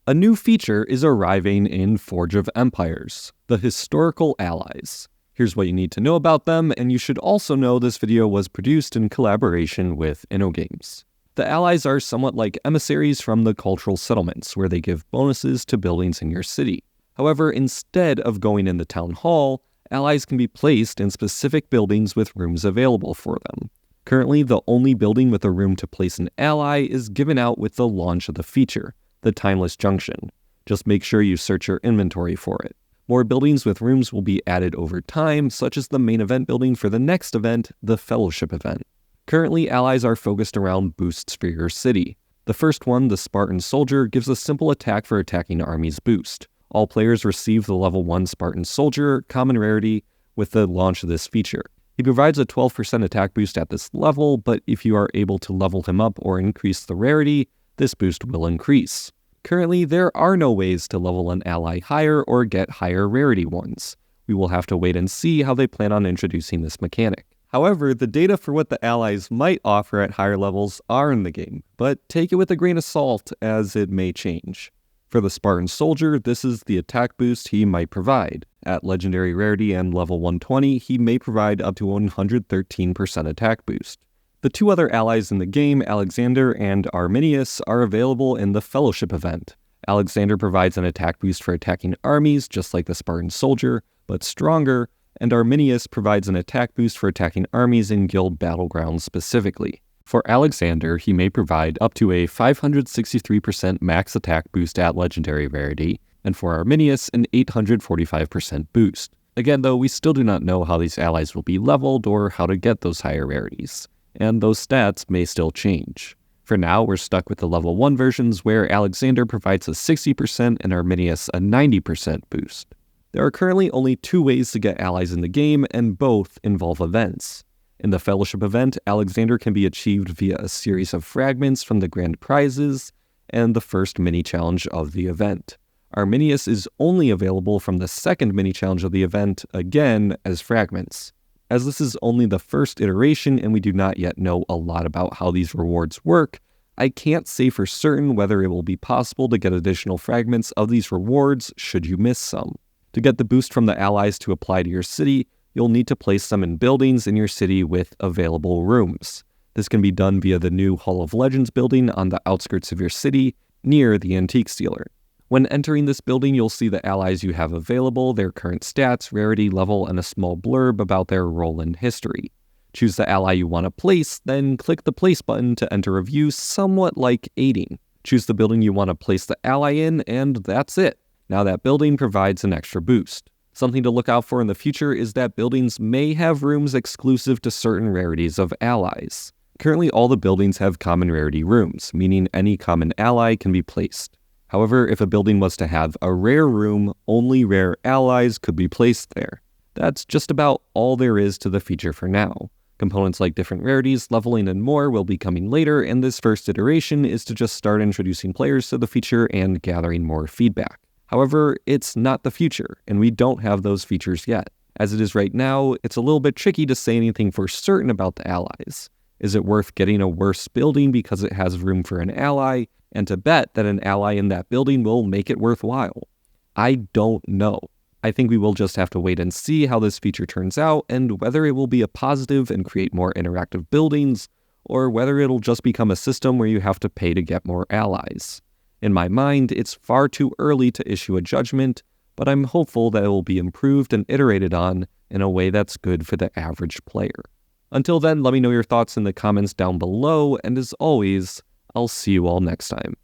A new feature is arriving in Forge of Empires, the Historical Allies. Here's what you need to know about them, and you should also know this video was produced in collaboration with InnoGames. The allies are somewhat like emissaries from the cultural settlements, where they give bonuses to buildings in your city. However, instead of going in the town hall, allies can be placed in specific buildings with rooms available for them. Currently, the only building with a room to place an ally is given out with the launch of the feature, the Timeless Junction. Just make sure you search your inventory for it. More buildings with rooms will be added over time, such as the main event building for the next event, the Fellowship event. Currently, allies are focused around boosts for your city. The first one, the Spartan Soldier, gives a simple attack for attacking armies boost. All players receive the level 1 Spartan Soldier, common rarity, with the launch of this feature. He provides a 12% attack boost at this level, but if you are able to level him up or increase the rarity, this boost will increase. Currently, there are no ways to level an ally higher or get higher rarity ones. We will have to wait and see how they plan on introducing this mechanic. However, the data for what the allies might offer at higher levels are in the game, but take it with a grain of salt as it may change. For the Spartan Soldier, this is the attack boost he might provide. At legendary rarity and level 120, he may provide up to 113% attack boost. The two other allies in the game, Alexander and Arminius, are available in the Fellowship event. Alexander provides an attack boost for attacking armies, just like the Spartan Soldier, but stronger, and Arminius provides an attack boost for attacking armies in guild battlegrounds specifically. For Alexander, he may provide up to a 563% max attack boost at legendary rarity, and for Arminius, an 845% boost. Again though, we still do not know how these allies will be leveled or how to get those higher rarities, and those stats may still change. For now, we're stuck with the level 1 versions where Alexander provides a 60% and Arminius a 90% boost. There are currently only 2 ways to get allies in the game, and both involve events. In the Fellowship event, Alexander can be achieved via a series of fragments from the grand prizes and the first mini-challenge of the event. Arminius is only available from the second mini-challenge of the event, again as fragments. As this is only the first iteration and we do not yet know a lot about how these rewards work, I can't say for certain whether it will be possible to get additional fragments of these rewards should you miss some. To get the boost from the allies to apply to your city, you'll need to place them in buildings in your city with available rooms. This can be done via the new Hall of Legends building on the outskirts of your city, near the Antique Dealer. When entering this building, you'll see the allies you have available, their current stats, rarity level, and a small blurb about their role in history. Choose the ally you want to place, then click the place button to enter a view somewhat like aiding. Choose the building you want to place the ally in, and that's it. Now that building provides an extra boost. Something to look out for in the future is that buildings may have rooms exclusive to certain rarities of allies. Currently, all the buildings have common rarity rooms, meaning any common ally can be placed. However, if a building was to have a rare room, only rare allies could be placed there. That's just about all there is to the feature for now. Components like different rarities, leveling, and more will be coming later, and this first iteration is to just start introducing players to the feature and gathering more feedback. However, it's not the future, and we don't have those features yet. As it is right now, it's a little bit tricky to say anything for certain about the allies. Is it worth getting a worse building because it has room for an ally, and to bet that an ally in that building will make it worthwhile? I don't know. I think we will just have to wait and see how this feature turns out, and whether it will be a positive and create more interactive buildings, or whether it'll just become a system where you have to pay to get more allies. In my mind, it's far too early to issue a judgment, but I'm hopeful that it will be improved and iterated on in a way that's good for the average player. Until then, let me know your thoughts in the comments down below, and as always, I'll see you all next time.